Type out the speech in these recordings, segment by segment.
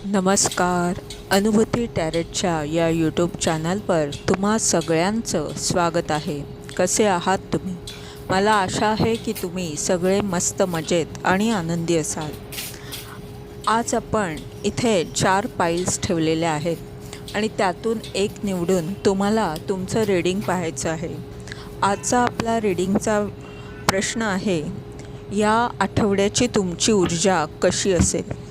नमस्कार. अनुभूती टॅरेटच्या या यूट्यूब चॅनलवर तुम्हा सगळ्यांचं स्वागत आहे. कसे आहात तुम्ही? मला आशा आहे की तुम्ही सगळे मस्त मजेत आणि आनंदी असाल. आज आपण इथे 4 पाईल्स ठेवलेल्या आहेत आणि त्यातून एक निवडून तुम्हाला तुमचं रीडिंग पाहायचं आहे. आजचा आपला रीडिंगचा प्रश्न आहे, या आठवड्याची तुमची ऊर्जा कशी असेल?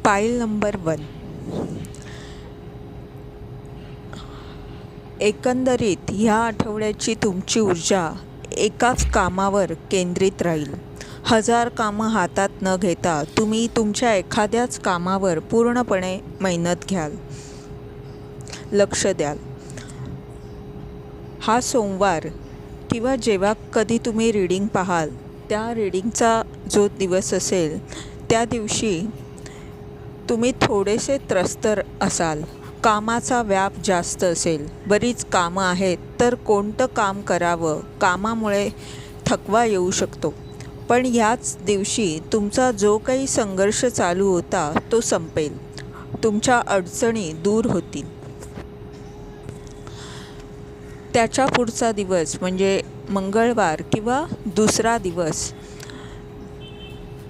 Pile number 1. एकंदरीत ह्या आठवड्याची तुमची ऊर्जा एकाच कामावर केंद्रित राहील. 1000 कामं हातात न घेता तुम्ही तुमच्या एखाद्याच कामावर पूर्णपणे मेहनत घ्याल, लक्ष द्याल. हा सोमवार किंवा जेव्हा कधी तुम्ही रीडिंग पाहाल त्या रीडिंगचा जो दिवस असेल त्या दिवशी तुम्ही थोडेसे त्रस्त असाल. कामाचा व्याप जास्त असेल, बरीच कामं आहेत, तर कोणतं काम करावं, कामामुळे थकवा येऊ शकतो. पण ह्याच दिवशी तुमचा जो काही संघर्ष चालू होता तो संपेल, तुमच्या अडचणी दूर होतील. त्याच्या पुढचा दिवस म्हणजे मंगळवार किंवा दुसरा दिवस,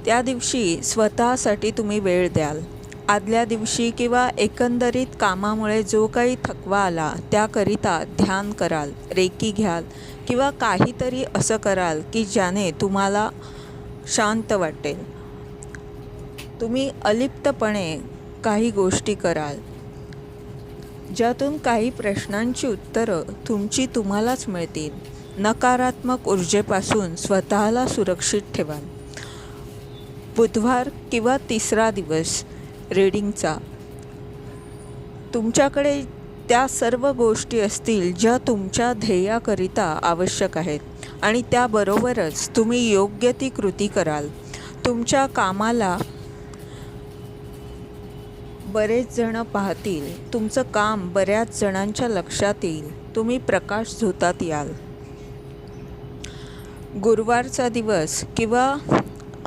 त्या दिवशी स्वतःसाठी तुम्ही वेळ द्याल. आदल्या दिवशी किंवा एकंदरीत कामामुळे जो काही थकवा आला त्याकरिता ध्यान कराल, रेकी घ्याल किंवा काहीतरी असं कराल की ज्याने तुम्हाला शांत वाटेल. तुम्ही अलिप्तपणे काही गोष्टी कराल ज्यातून काही प्रश्नांची उत्तरं तुम्हालाच मिळतील. नकारात्मक ऊर्जेपासून स्वतःला सुरक्षित ठेवाल. बुधवार किंवा तिसरा दिवस रीडिंगचा, तुमच्याकडे त्या सर्व गोष्टी असतील ज्या तुमच्या ध्येयाकरिता आवश्यक आहेत आणि त्याबरोबरच तुम्ही योग्य ती कृती कराल. तुमच्या कामाला बरेच जण पाहतील, तुमचं काम बऱ्याच जणांच्या लक्षात येईल, तुम्ही प्रकाश झोतात याल. गुरुवारचा दिवस किंवा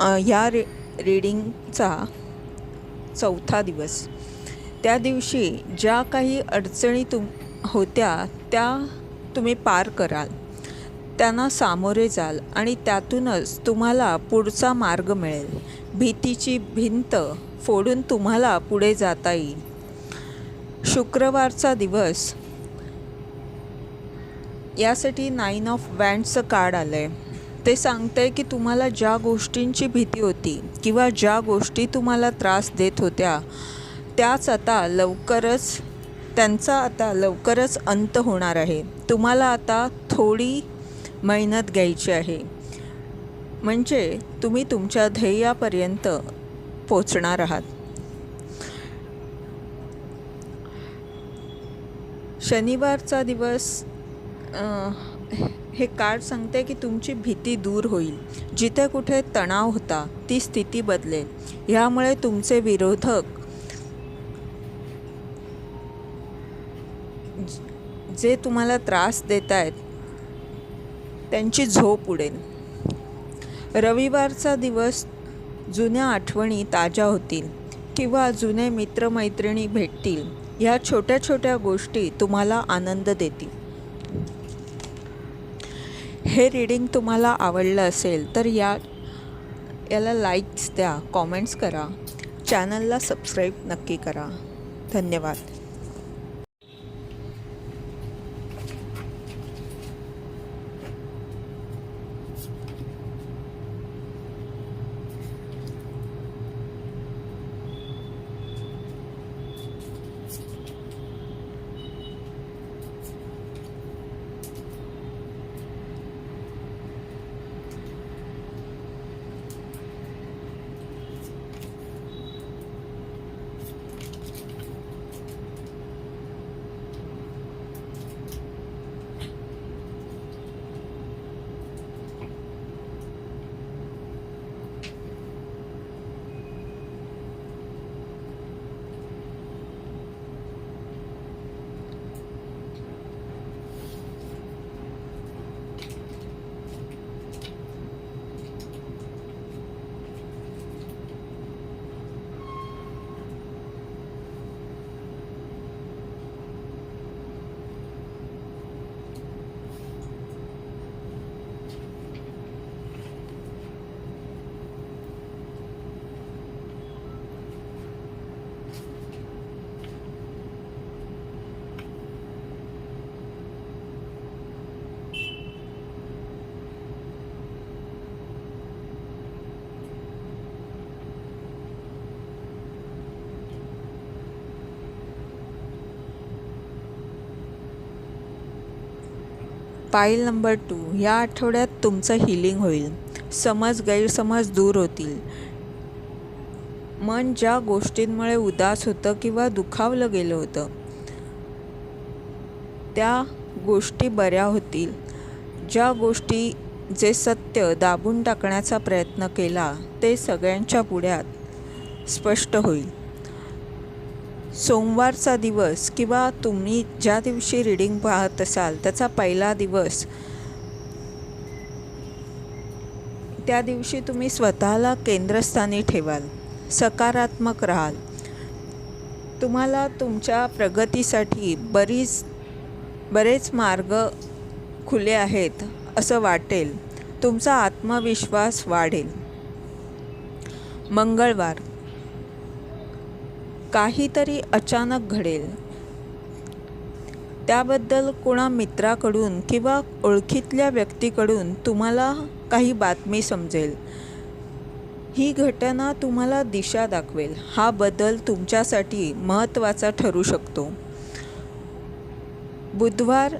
ह्या रीडिंगचा चौथा दिवस, त्या दिवशी ज्या काही अडचणी होत्या त्या तुम्ही पार कराल, त्यांना सामोरे जाल आणि त्यातूनच तुम्हाला पुढचा मार्ग मिळेल. भीतीची भिंत फोडून तुम्हाला पुढे जाता येईल. शुक्रवारचा दिवस, यासाठी 9 ऑफ वँड्सचं कार्ड आलं आहे. ते सांगते की तुम्हाला ज्या गोष्टींची भीती होती किंवा ज्या गोष्टी तुम्हाला त्रास देत होत्या त्यांचा आता लवकरच अंत होणार आहे. तुम्हाला आता थोडी मेहनत घ्यायची आहे, म्हणजे तुम्ही तुमच्या ध्येयापर्यंत पोचणार आहात. शनिवारचा दिवस, हे कार्ड सांगते की तुमची भीती दूर होईल. जिथे कुठे तणाव होता ती स्थिती बदलेल. ह्यामुळे तुमचे विरोधक जे तुम्हाला त्रास देत आहेत त्यांची झोप उडेल. रविवारचा दिवस, जुन्या आठवणी ताज्या होतील किंवा जुने मित्रमैत्रिणी भेटतील. ह्या छोट्या छोट्या गोष्टी तुम्हाला आनंद देतील. हे रीडिंग तुम्हाला आवडलं असेल तर याला लाईक्स द्या, कॉमेंट्स करा, चॅनलला सबस्क्राईब नक्की करा. धन्यवाद. पाईल नंबर 2, या आठवड्यात तुमचं हिलिंग होईल. समज गैरसमज दूर होतील. मन ज्या गोष्टींमुळे उदास होतं किंवा दुखावलं गेलं होतं त्या गोष्टी बऱ्या होतील. ज्या गोष्टी जे सत्य दाबून टाकण्याचा प्रयत्न केला ते सगळ्यांच्या पुढ्यात स्पष्ट होईल. सोमवारचा दिवस किंवा तुम्ही ज्या दिवशी रीडिंग पाहत असाल त्याचा पहिला दिवस, त्या दिवशी तुम्ही स्वतःला केंद्रस्थानी ठेवाल, सकारात्मक राहाल. तुम्हाला तुमच्या प्रगतीसाठी बरेच मार्ग खुले आहेत असं वाटेल. तुमचा आत्मविश्वास वाढेल. मंगळवार, काहीतरी अचानक घडेल. त्याबद्दल कोणा मित्राकडून किंवा ओळखीतल्या व्यक्तीकडून तुम्हाला काही बातमी समजेल. ही घटना तुम्हाला दिशा दाखवेल. हा बदल तुमच्यासाठी महत्त्वाचा ठरू शकतो. बुधवार,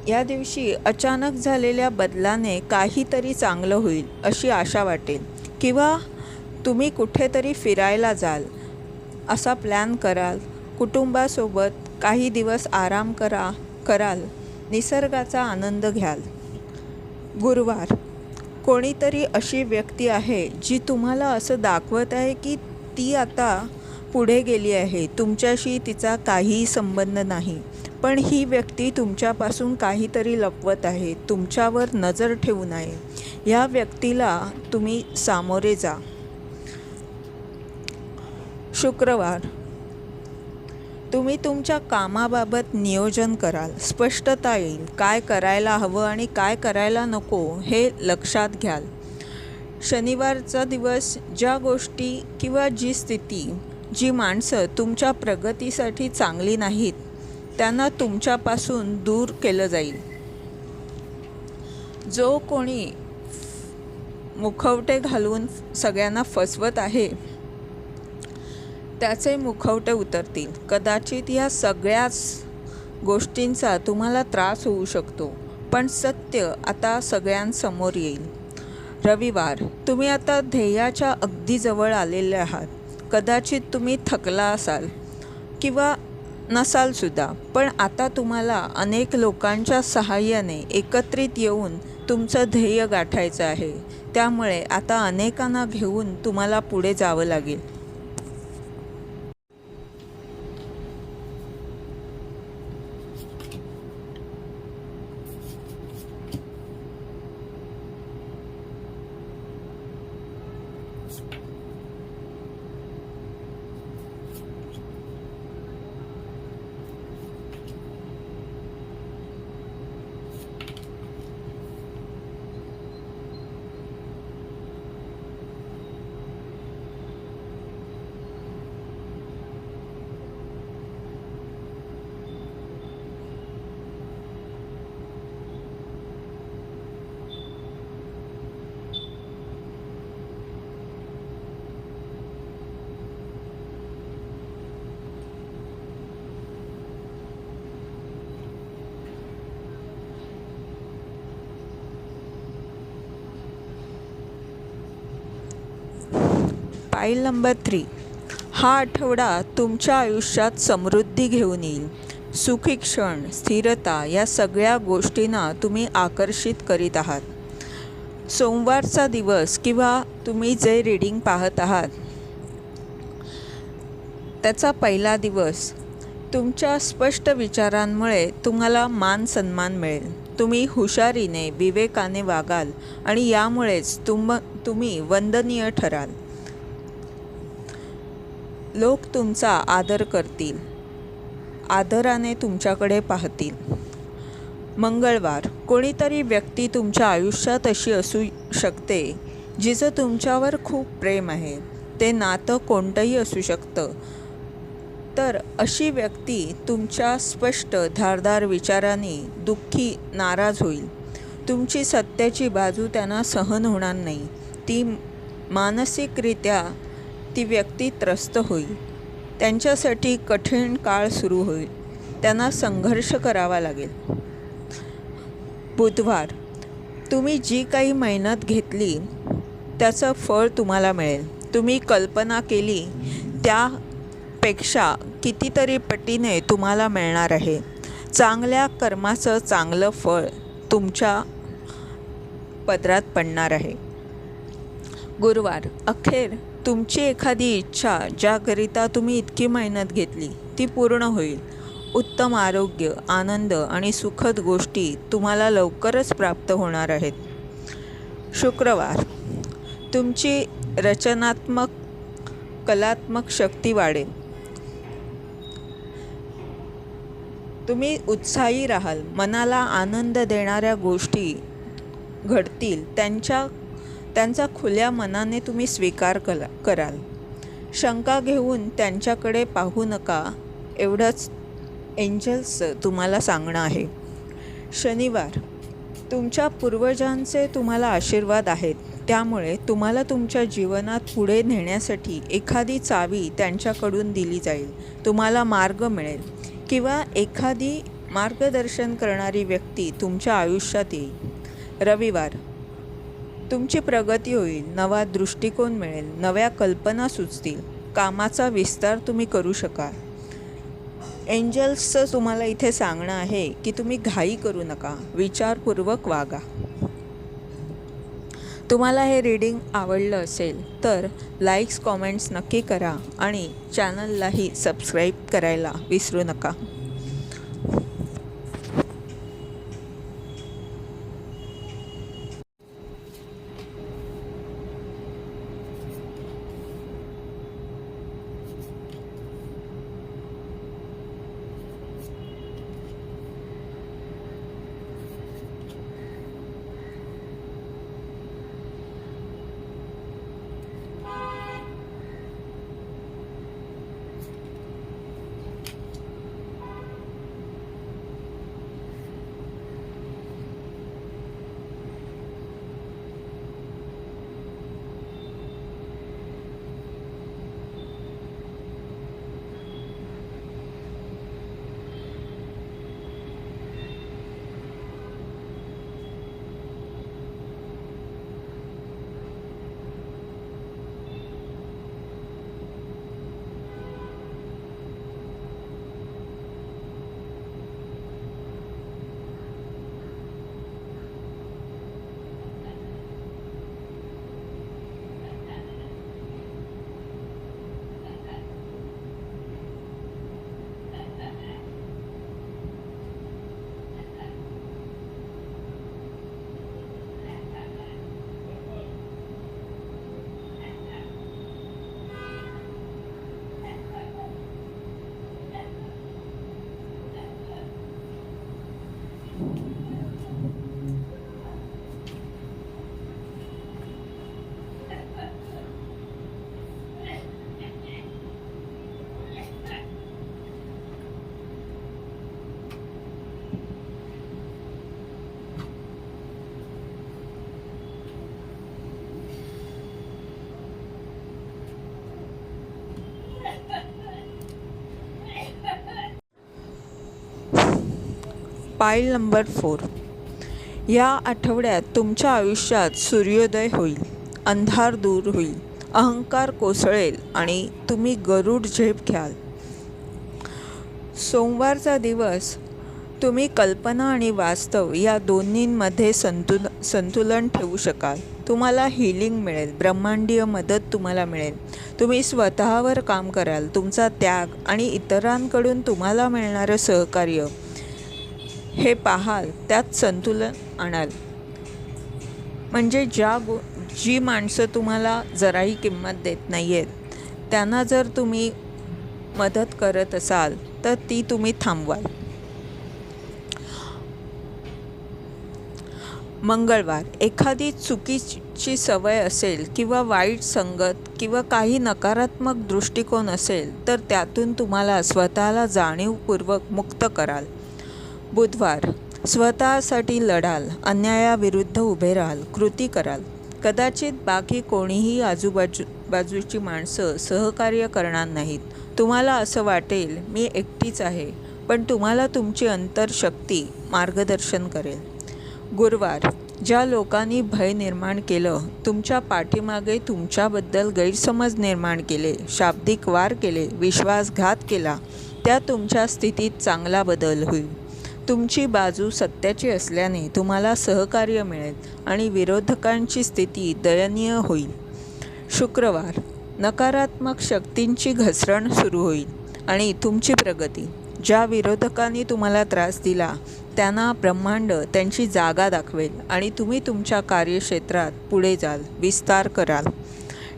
या दिवशी अचानक झालेल्या बदलाने काहीतरी चांगलं होईल अशी आशा वाटेल. किंवा तुम्ही कुठेतरी फिरायला जाल असा प्लॅन कराल. कुटुंबासोबत काही दिवस आराम कराल. निसर्गाचा आनंद घ्याल. गुरुवार, कोणीतरी अशी व्यक्ती आहे जी तुम्हाला असं दाखवत आहे की ती आता पुढे गेली आहे. तुमच्याशी तिचा काहीही संबंध नाही, पण ही व्यक्ती तुमच्यापासून काहीतरी लपवत आहे. तुमच्यावर नजर ठेवू नये. या व्यक्तीला तुम्ही सामोरे जा. शुक्रवार, तुम्ही तुमच्या कामाबाबत नियोजन कराल. स्पष्टता येईल. काय करायला हवं आणि काय करायला नको हे लक्षात घ्याल. शनिवारचा दिवस, ज्या गोष्टी किंवा जी स्थिती, जी माणसं तुमच्या प्रगतीसाठी चांगली नाहीत त्यांना तुमच्यापासून दूर केलं जाईल. जो कोणी मुखवटे घालून सगळ्यांना फसवत आहे त्याचे मुखवटे उतरतील. कदाचित या सगळ्याच गोष्टींचा तुम्हाला त्रास होऊ शकतो, पण सत्य आता सगळ्यांसमोर येईल. रविवार, तुम्ही आता ध्येयाच्या अगदी जवळ आलेले आहात. कदाचित तुम्ही थकला असाल किंवा नसाल सुद्धा, पण आता तुम्हाला अनेक लोकांच्या सहाय्याने एकत्रित येऊन तुमचं ध्येय गाठायचं आहे. त्यामुळे आता अनेकांना घेऊन तुम्हाला पुढे जावं लागेल. पाईल नंबर 3, हा आठवडा तुमच्या आयुष्यात समृद्धी घेऊन येईल. सुखी क्षण, स्थिरता या सगळ्या गोष्टींना तुम्ही आकर्षित करीत आहात. सोमवारचा दिवस किंवा तुम्ही जे रीडिंग पाहत आहात त्याचा पहिला दिवस, तुमच्या स्पष्ट विचारांमुळे तुम्हाला मान सन्मान मिळेल. तुम्ही हुशारीने, विवेकाने वागाल आणि यामुळेच तुम्ही वंदनीय ठराल. लोक तुमचा आदर करतील, आदराने तुमच्याकडे पाहतील. मंगळवार, कोणीतरी व्यक्ती तुमच्या आयुष्यात अशी असू शकते जिचं तुमच्यावर खूप प्रेम आहे. ते नातं कोणतंही असू शकतं. तर अशी व्यक्ती तुमच्या स्पष्ट धारदार विचारांनी दुःखी, नाराज होईल. तुमची सत्याची बाजू त्यांना सहन होणार नाही. ती मानसिकरित्या ती व्यक्ती त्रस्त होईल. त्यांच्यासाठी कठीण काळ सुरू होईल. त्यांना संघर्ष करावा लागेल. बुधवार, तुम्ही जी काही मेहनत घेतली त्याचं फळ तुम्हाला मिळेल. तुम्ही कल्पना केली त्यापेक्षा कितीतरी पटीने तुम्हाला मिळणार आहे. चांगल्या कर्माचं चांगलं फळ तुमच्या पदरात पडणार आहे. गुरुवार, अखेर तुमची एखादी इच्छा ज्याकरिता तुम्ही इतकी मेहनत घेतली ती पूर्ण होईल. उत्तम आरोग्य, आनंद आणि सुखद गोष्टी तुम्हाला लवकरच प्राप्त होणार आहेत. शुक्रवार, तुमची रचनात्मक कलात्मक शक्ती वाढेल. तुम्ही उत्साही राहाल. मनाला आनंद देणाऱ्या गोष्टी घडतील. त्यांचा खुल्या मनाने तुम्ही स्वीकार कराल. शंका घेऊन त्यांच्याकडे पाहू नका, एवढंच एंजल्सचं तुम्हाला सांगणं आहे. शनिवार, तुमच्या पूर्वजांचे तुम्हाला आशीर्वाद आहेत. त्यामुळे तुम्हाला तुमच्या जीवनात पुढे नेण्यासाठी एखादी चावी त्यांच्याकडून दिली जाईल. तुम्हाला मार्ग मिळेल किंवा एखादी मार्गदर्शन करणारी व्यक्ती तुमच्या आयुष्यात येईल. रविवार, तुमची प्रगती होईल. नवा दृष्टिकोन मिळेल. नव्या कल्पना सुचतील. कामाचा विस्तार तुम्ही करू शकाल. एंजल्सचं तुम्हाला इथे सांगणं आहे की तुम्ही घाई करू नका, विचारपूर्वक वागा. तुम्हाला हे रीडिंग आवडलं असेल तर लाईक्स कॉमेंट्स नक्की करा आणि चॅनललाही सबस्क्राईब करायला विसरू नका. पाईल नंबर 4. या आठवड्यात तुमच्या आयुष्यात सूर्योदय होईल. अंधार दूर होईल. अहंकार कोसळेल आणि तुम्ही गरुड झेप घ्याल. सोमवारचा दिवस तुम्ही कल्पना आणि वास्तव या दोन्हींमध्ये संतुलन ठेवू शकाल. तुम्हाला हीलिंग मिळेल. ब्रह्मांडीय मदत तुम्हाला मिळेल. तुम्ही स्वतःवर काम कराल. तुमचा त्याग आणि इतरांकडून तुम्हाला मिळणारं सहकार्य हे पाहाल, त्यात संतुलन आणाल. म्हणजे जी माणसं तुम्हाला जराही किंमत देत नाही आहेत त्यांना जर तुम्ही मदत करत असाल तर ती तुम्ही थांबवाल. मंगळवार, एखादी चुकीची सवय असेल किंवा वाईट संगत किंवा काही नकारात्मक दृष्टिकोन असेल तर त्यातून तुम्हाला स्वतःला जाणीवपूर्वक मुक्त कराल. बुधवार, स्वतःसाठी लढाल. अन्यायाविरुद्ध उभे राहाल. कृती कराल. कदाचित बाकी कोणीही बाजूची माणसं सहकार्य करणार नाहीत. तुम्हाला असं वाटेल मी एकटीच आहे, पण तुम्हाला तुमची अंतरशक्ती मार्गदर्शन करेल. गुरुवार, ज्या लोकांनी भय निर्माण केलं, तुमच्या पाठीमागे तुमच्याबद्दल गैरसमज निर्माण केले, शाब्दिक वार केले, विश्वासघात केला, त्या तुमच्या स्थितीत चांगला बदल होईल. तुमची बाजू सत्याची असल्याने तुम्हाला सहकार्य मिळेल आणि विरोधकांची स्थिती दयनीय होईल. शुक्रवार, नकारात्मक शक्तींची घसरण सुरू होईल आणि तुमची प्रगती. ज्या विरोधकांनी तुम्हाला त्रास दिला त्यांना ब्रह्मांड त्यांची जागा दाखवेल आणि तुम्ही तुमच्या कार्यक्षेत्रात पुढे जाल, विस्तार कराल.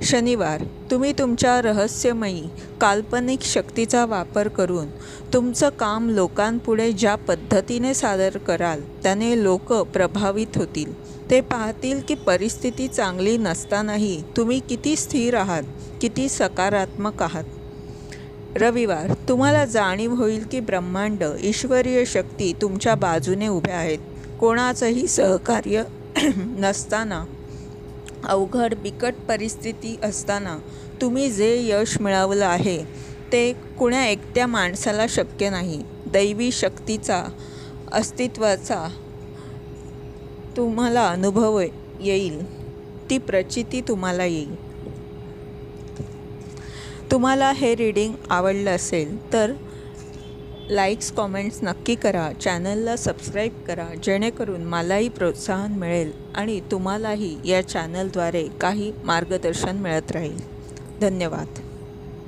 शनिवार, तुम्ही तुमच्या रहस्यमयी काल्पनिक शक्तीचा वापर करून तुमचं काम लोकांपुढे ज्या पद्धतीने सादर कराल त्याने लोक प्रभावित होतील. ते पाहतील की परिस्थिती चांगली नसतानाही तुम्ही किती स्थिर आहात, किती सकारात्मक आहात. रविवार, तुम्हाला जाणीव होईल की ब्रह्मांड, ईश्वरीय शक्ती तुमच्या बाजूने उभ्या आहेत. कोणाचंही सहकार्य नसताना, अवघड बिकट परिस्थिती असताना तुम्ही जे यश मिळवलं आहे ते कुण्या एकट्या माणसाला शक्य नाही. दैवी शक्तीचा अस्तित्वाचा तुम्हाला अनुभव येईल, ती प्रचिती तुम्हाला येईल. तुम्हाला हे रीडिंग आवडलं असेल तर लाईक्स कॉमेंट्स नक्की करा. चॅनलला सबस्क्राईब करा जेणेकरून मलाही प्रोत्साहन मिळेल आणि तुम्हालाही या चॅनलद्वारे काही मार्गदर्शन मिळत राहील. धन्यवाद.